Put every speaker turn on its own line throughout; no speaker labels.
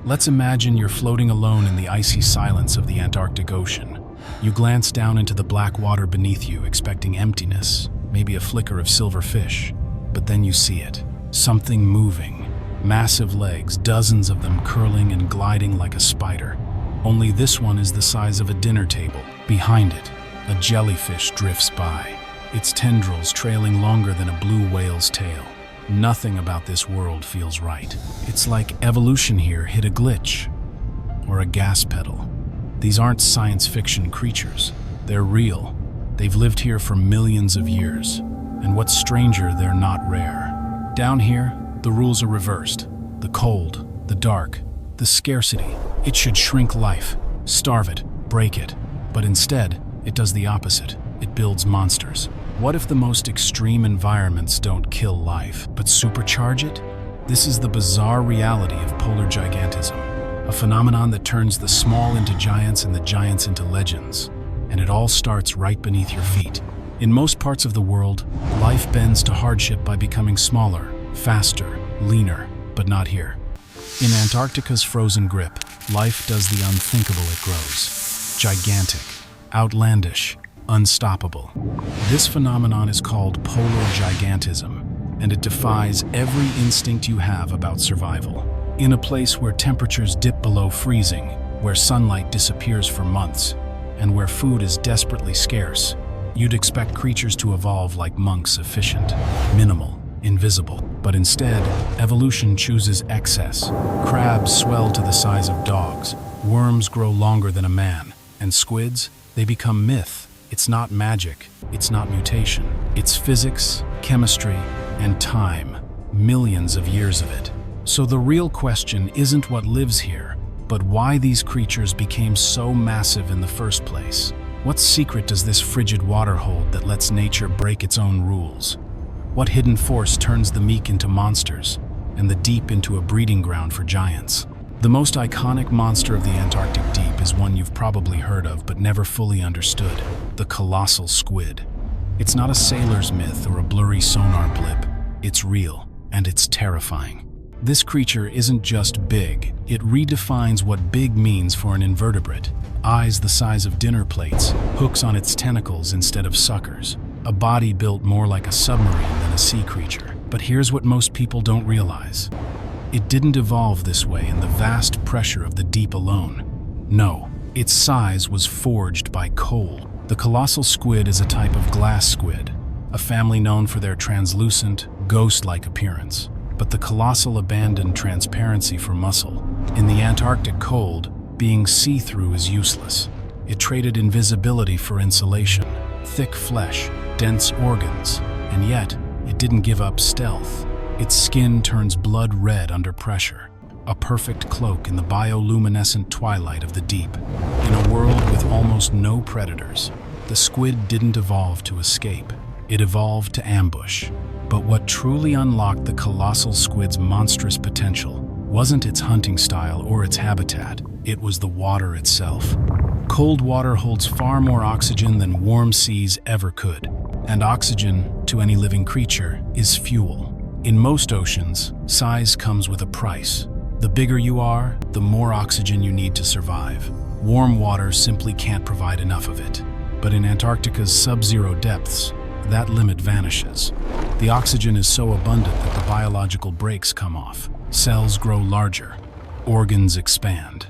Let's imagine you're floating alone in the icy silence of the Antarctic Ocean. You glance down into the black water beneath you, expecting emptiness, maybe a flicker of silver fish. But then you see it. Something moving. Massive legs, dozens of them curling and gliding like a spider. Only this one is the size of a dinner table. Behind it, a jellyfish drifts by, its tendrils trailing longer than a blue whale's tail. Nothing about this world feels right. It's like evolution here hit a glitch, or a gas pedal. These aren't science fiction creatures. They're real. They've lived here for millions of years. And what's stranger, they're not rare. Down here, the rules are reversed. The cold, the dark, the scarcity. It should shrink life, starve it, break it. But instead, it does the opposite. It builds monsters. What if the most extreme environments don't kill life, but supercharge it? This is the bizarre reality of polar gigantism, a phenomenon that turns the small into giants and the giants into legends. And it all starts right beneath your feet. In most parts of the world, life bends to hardship by becoming smaller, faster, leaner, but not here. In Antarctica's frozen grip, life does the unthinkable. It grows. Gigantic, outlandish, unstoppable. This phenomenon is called polar gigantism, and it defies every instinct you have about survival. In a place where temperatures dip below freezing, where sunlight disappears for months, and where food is desperately scarce, you'd expect creatures to evolve like monks, efficient, minimal, invisible. But instead, evolution chooses excess. Crabs swell to the size of dogs, worms grow longer than a man, and squids, they become myth. It's not magic, it's not mutation. It's physics, chemistry, and time. Millions of years of it. So the real question isn't what lives here, but why these creatures became so massive in the first place. What secret does this frigid water hold that lets nature break its own rules? What hidden force turns the meek into monsters, and the deep into a breeding ground for giants? The most iconic monster of the Antarctic deep is one you've probably heard of but never fully understood: the colossal squid. It's not a sailor's myth or a blurry sonar blip. It's real, and it's terrifying. This creature isn't just big, it redefines what big means for an invertebrate. Eyes the size of dinner plates, hooks on its tentacles instead of suckers. A body built more like a submarine than a sea creature. But here's what most people don't realize. It didn't evolve this way in the vast pressure of the deep alone. No, its size was forged by cold. The colossal squid is a type of glass squid, a family known for their translucent, ghost-like appearance. But the colossal abandoned transparency for muscle. In the Antarctic cold, being see-through is useless. It traded invisibility for insulation, thick flesh, dense organs, and yet it didn't give up stealth. Its skin turns blood red under pressure, a perfect cloak in the bioluminescent twilight of the deep. In a world with almost no predators, the squid didn't evolve to escape. It evolved to ambush. But what truly unlocked the colossal squid's monstrous potential wasn't its hunting style or its habitat, it was the water itself. Cold water holds far more oxygen than warm seas ever could, and oxygen, to any living creature, is fuel. In most oceans, size comes with a price. The bigger you are, the more oxygen you need to survive. Warm water simply can't provide enough of it. But in Antarctica's sub-zero depths, that limit vanishes. The oxygen is so abundant that the biological brakes come off. Cells grow larger. Organs expand.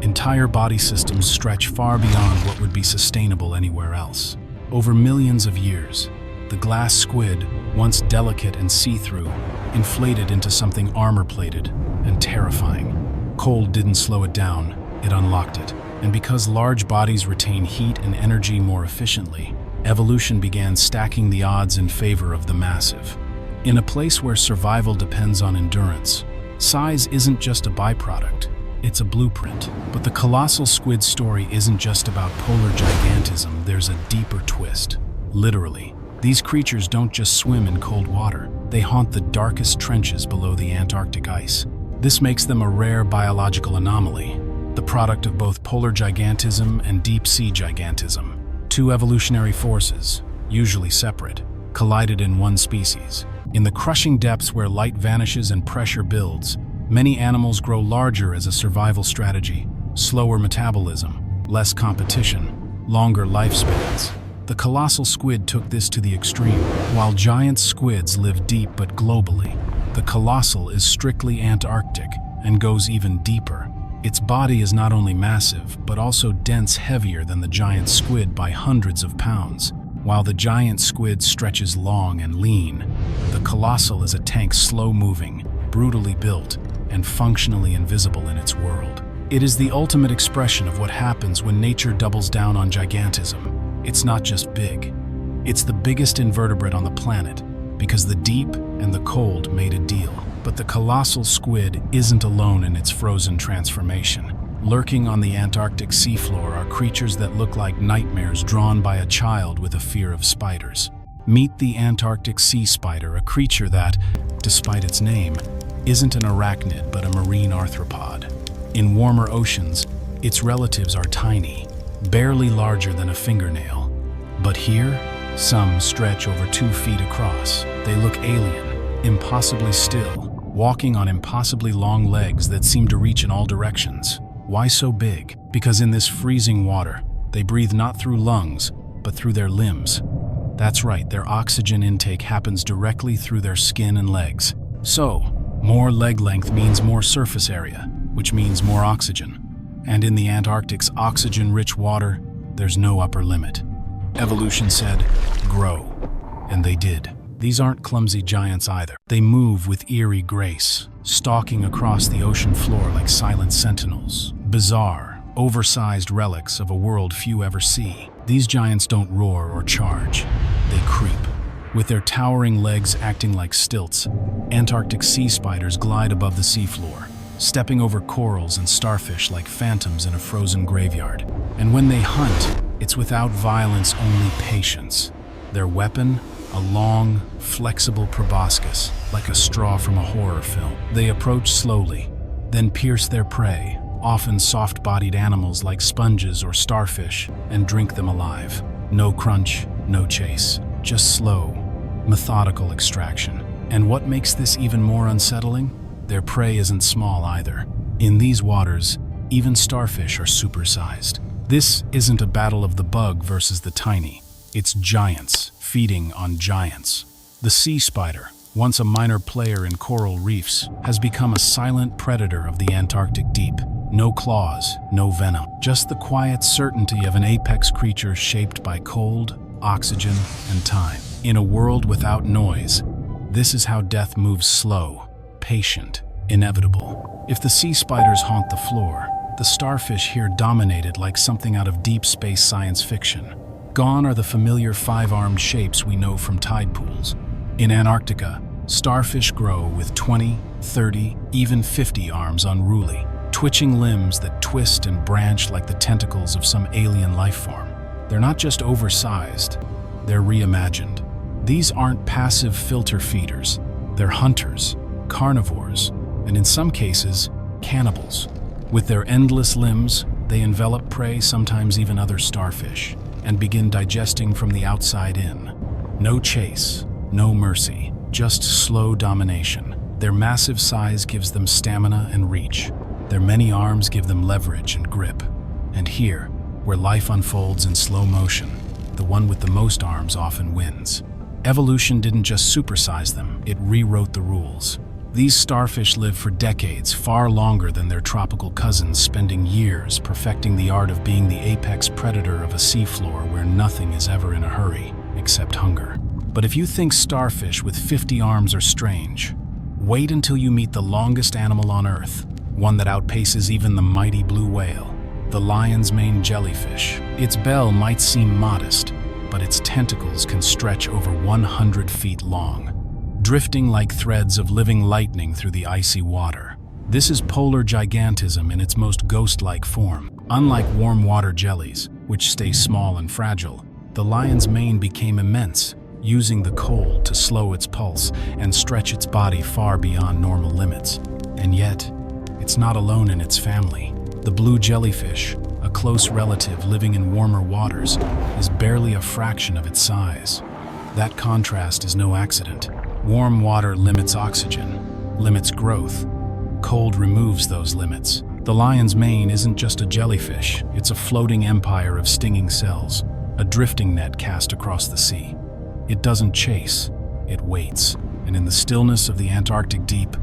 Entire body systems stretch far beyond what would be sustainable anywhere else. Over millions of years, the glass squid, once delicate and see-through, inflated into something armor-plated and terrifying. Cold didn't slow it down, it unlocked it. And because large bodies retain heat and energy more efficiently, evolution began stacking the odds in favor of the massive. In a place where survival depends on endurance, size isn't just a byproduct, it's a blueprint. But the colossal squid story isn't just about polar gigantism, there's a deeper twist. Literally, these creatures don't just swim in cold water, they haunt the darkest trenches below the Antarctic ice. This makes them a rare biological anomaly, the product of both polar gigantism and deep-sea gigantism. Two evolutionary forces, usually separate, collided in one species. In the crushing depths where light vanishes and pressure builds, Many animals grow larger as a survival strategy: slower metabolism, less competition, longer lifespans. The colossal squid took this to the extreme. While giant squids live deep but globally, the colossal is strictly Antarctic and goes even deeper. Its body is not only massive, but also dense, heavier than the giant squid by hundreds of pounds. While the giant squid stretches long and lean, the colossal is a tank, slow-moving, brutally built, and functionally invisible in its world. It is the ultimate expression of what happens when nature doubles down on gigantism. It's not just big. It's the biggest invertebrate on the planet, because the deep and the cold made a deal. But the colossal squid isn't alone in its frozen transformation. Lurking on the Antarctic seafloor are creatures that look like nightmares drawn by a child with a fear of spiders. Meet the Antarctic sea spider, a creature that, despite its name, isn't an arachnid but a marine arthropod. In warmer oceans, its relatives are tiny, barely larger than a fingernail. But here, some stretch over 2 feet across. They look alien, impossibly still, walking on impossibly long legs that seem to reach in all directions. Why so big? Because in this freezing water, they breathe not through lungs, but through their limbs. That's right, their oxygen intake happens directly through their skin and legs. So, more leg length means more surface area, which means more oxygen. And in the Antarctic's oxygen-rich water, there's no upper limit. Evolution said, grow. And they did. These aren't clumsy giants either. They move with eerie grace, stalking across the ocean floor like silent sentinels. Bizarre, oversized relics of a world few ever see. These giants don't roar or charge. They creep. With their towering legs acting like stilts, Antarctic sea spiders glide above the seafloor, stepping over corals and starfish like phantoms in a frozen graveyard. And when they hunt, it's without violence, only patience. Their weapon? A long, flexible proboscis, like a straw from a horror film. They approach slowly, then pierce their prey, often soft-bodied animals like sponges or starfish, and drink them alive. No crunch, no chase, just slow, methodical extraction. And what makes this even more unsettling? Their prey isn't small either. In these waters, even starfish are supersized. This isn't a battle of the bug versus the tiny. It's giants feeding on giants. The sea spider, once a minor player in coral reefs, has become a silent predator of the Antarctic deep. No claws, no venom, just the quiet certainty of an apex creature shaped by cold, oxygen, and time. In a world without noise, this is how death moves: slow, patient, inevitable. If the sea spiders haunt the floor, the starfish here dominated like something out of deep space science fiction. Gone are the familiar 5-armed shapes we know from tide pools. In Antarctica, starfish grow with 20, 30, even 50 arms, unruly, twitching limbs that twist and branch like the tentacles of some alien life form. They're not just oversized, they're reimagined. These aren't passive filter feeders. They're hunters, carnivores, and in some cases, cannibals. With their endless limbs, they envelop prey, sometimes even other starfish, and begin digesting from the outside in. No chase, no mercy, just slow domination. Their massive size gives them stamina and reach. Their many arms give them leverage and grip. And here, where life unfolds in slow motion, the one with the most arms often wins. Evolution didn't just supersize them, it rewrote the rules. These starfish live for decades, far longer than their tropical cousins, spending years perfecting the art of being the apex predator of a seafloor where nothing is ever in a hurry, except hunger. But if you think starfish with 50 arms are strange, wait until you meet the longest animal on Earth, one that outpaces even the mighty blue whale, the lion's mane jellyfish. Its bell might seem modest, but its tentacles can stretch over 100 feet long, drifting like threads of living lightning through the icy water. This is polar gigantism in its most ghost-like form. Unlike warm water jellies, which stay small and fragile, the lion's mane became immense, using the cold to slow its pulse and stretch its body far beyond normal limits. And yet, it's not alone in its family. The blue jellyfish, a close relative living in warmer waters, is barely a fraction of its size. That contrast is no accident. Warm water limits oxygen, limits growth. Cold removes those limits. The lion's mane isn't just a jellyfish, it's a floating empire of stinging cells, a drifting net cast across the sea. It doesn't chase, it waits, and in the stillness of the Antarctic deep,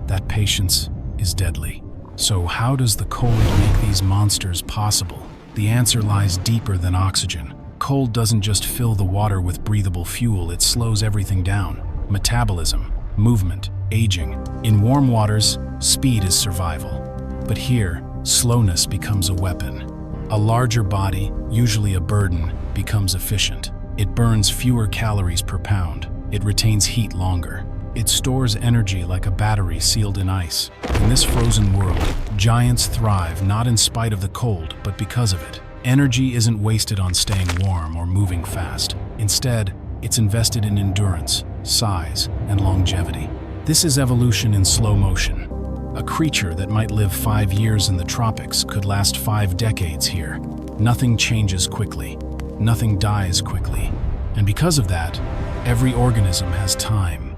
that patience is deadly. So how does the cold make these monsters possible? The answer lies deeper than oxygen. Cold doesn't just fill the water with breathable fuel, it slows everything down. Metabolism, movement, aging. In warm waters, speed is survival. But here, slowness becomes a weapon. A larger body, usually a burden, becomes efficient. It burns fewer calories per pound. It retains heat longer. It stores energy like a battery sealed in ice. In this frozen world, giants thrive not in spite of the cold, but because of it. Energy isn't wasted on staying warm or moving fast. Instead, it's invested in endurance, size, and longevity. This is evolution in slow motion. A creature that might live 5 years in the tropics could last 5 decades here. Nothing changes quickly. Nothing dies quickly. And because of that, every organism has time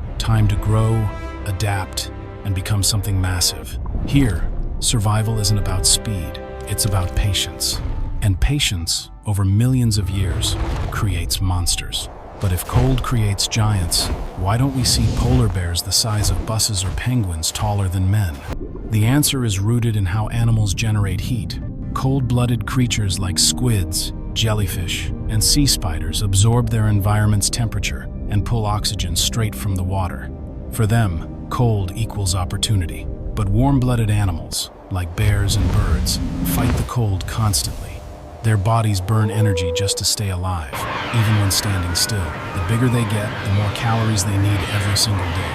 to grow, adapt, and become something massive. Here, survival isn't about speed, it's about patience. And patience, over millions of years, creates monsters. But if cold creates giants, why don't we see polar bears the size of buses or penguins taller than men? The answer is rooted in how animals generate heat. Cold-blooded creatures like squids, jellyfish, and sea spiders absorb their environment's temperature and pull oxygen straight from the water. For them, cold equals opportunity. But warm-blooded animals, like bears and birds, fight the cold constantly. Their bodies burn energy just to stay alive, even when standing still. The bigger they get, the more calories they need every single day.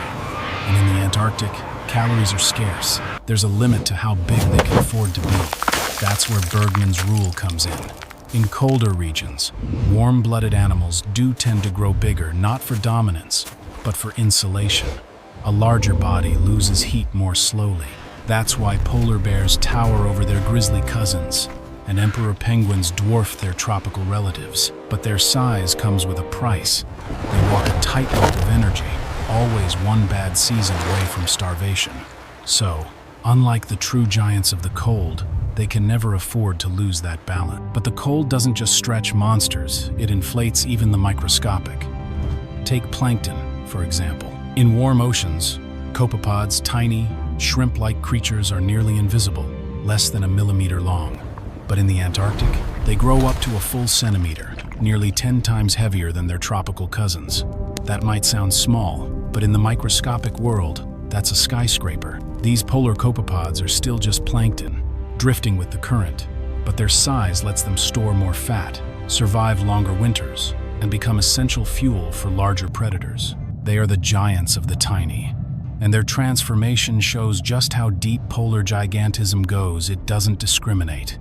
And in the Antarctic, calories are scarce. There's a limit to how big they can afford to be. That's where Bergman's rule comes in. In colder regions, warm-blooded animals do tend to grow bigger, not for dominance, but for insulation. A larger body loses heat more slowly. That's why polar bears tower over their grizzly cousins, and emperor penguins dwarf their tropical relatives. But their size comes with a price. They walk a tightrope of energy, always one bad season away from starvation. So, unlike the true giants of the cold, they can never afford to lose that balance. But the cold doesn't just stretch monsters, it inflates even the microscopic. Take plankton, for example. In warm oceans, copepods, tiny, shrimp-like creatures are nearly invisible, less than a millimeter long. But in the Antarctic, they grow up to a full centimeter, nearly 10 times heavier than their tropical cousins. That might sound small, but in the microscopic world, that's a skyscraper. These polar copepods are still just plankton, drifting with the current, but their size lets them store more fat, survive longer winters, and become essential fuel for larger predators. They are the giants of the tiny, and their transformation shows just how deep polar gigantism goes. It doesn't discriminate.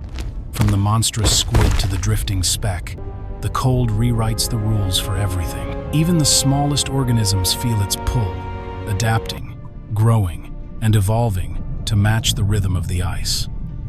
From the monstrous squid to the drifting speck, the cold rewrites the rules for everything. Even the smallest organisms feel its pull, adapting, growing, and evolving to match the rhythm of the ice.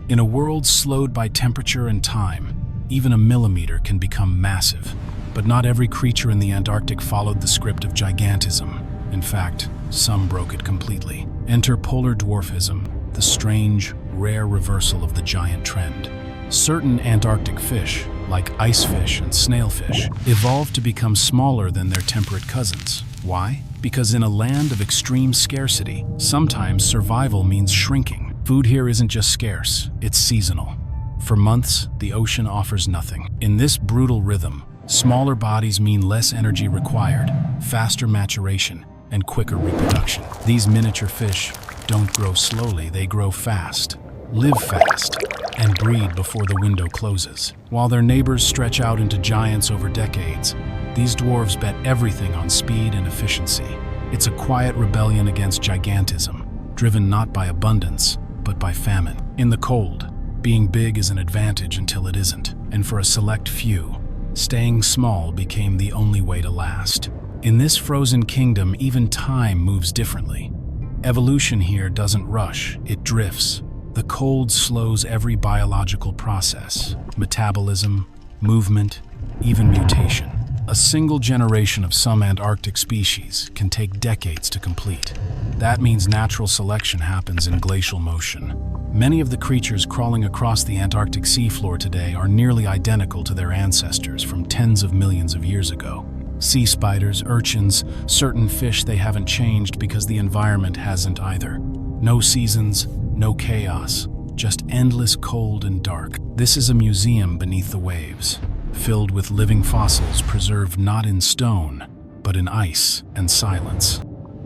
In a world slowed by temperature and time, even a millimeter can become massive. But not every creature in the Antarctic followed the script of gigantism. In fact, some broke it completely. Enter polar dwarfism, the strange, rare reversal of the giant trend. Certain Antarctic fish, like icefish and snailfish, evolved to become smaller than their temperate cousins. Why? Because in a land of extreme scarcity, sometimes survival means shrinking. Food here isn't just scarce, it's seasonal. For months, the ocean offers nothing. In this brutal rhythm, smaller bodies mean less energy required, faster maturation, and quicker reproduction. These miniature fish don't grow slowly, they grow fast, live fast, and breed before the window closes. While their neighbors stretch out into giants over decades, these dwarves bet everything on speed and efficiency. It's a quiet rebellion against gigantism, driven not by abundance, but by famine. In the cold, being big is an advantage until it isn't, and for a select few, staying small became the only way to last. In this frozen kingdom, even time moves differently. Evolution here doesn't rush, it drifts. The cold slows every biological process, metabolism, movement, even mutation. A single generation of some Antarctic species can take decades to complete. That means natural selection happens in glacial motion. Many of the creatures crawling across the Antarctic seafloor today are nearly identical to their ancestors from tens of millions of years ago. Sea spiders, urchins, certain fish, they haven't changed because the environment hasn't either. No seasons, no chaos, just endless cold and dark. This is a museum beneath the waves, filled with living fossils preserved not in stone, but in ice and silence.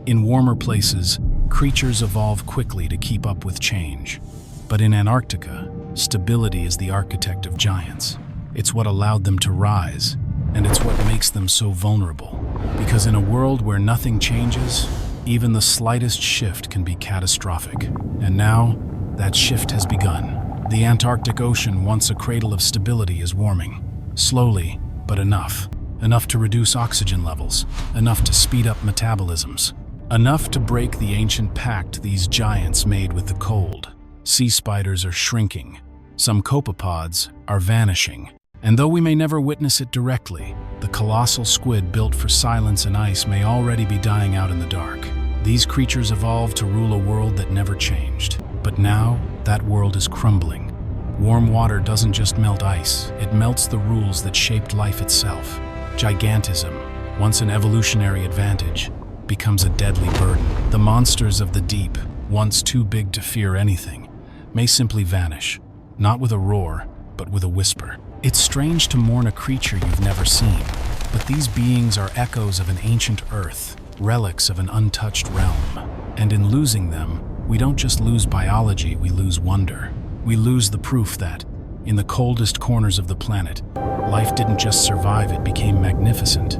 In warmer places, creatures evolve quickly to keep up with change. But in Antarctica, stability is the architect of giants. It's what allowed them to rise, and it's what makes them so vulnerable. Because in a world where nothing changes, even the slightest shift can be catastrophic. And now, that shift has begun. The Antarctic Ocean, once a cradle of stability, is warming. Slowly, but enough. Enough to reduce oxygen levels, enough to speed up metabolisms, enough to break the ancient pact these giants made with the cold. Sea spiders are shrinking. Some copepods are vanishing. And though we may never witness it directly, the colossal squid built for silence and ice may already be dying out in the dark. These creatures evolved to rule a world that never changed. But now, that world is crumbling. Warm water doesn't just melt ice, it melts the rules that shaped life itself. Gigantism, once an evolutionary advantage, becomes a deadly burden. The monsters of the deep, once too big to fear anything, may simply vanish, not with a roar, but with a whisper. It's strange to mourn a creature you've never seen, but these beings are echoes of an ancient Earth, relics of an untouched realm. And in losing them, we don't just lose biology, we lose wonder. We lose the proof that, in the coldest corners of the planet, life didn't just survive, it became magnificent.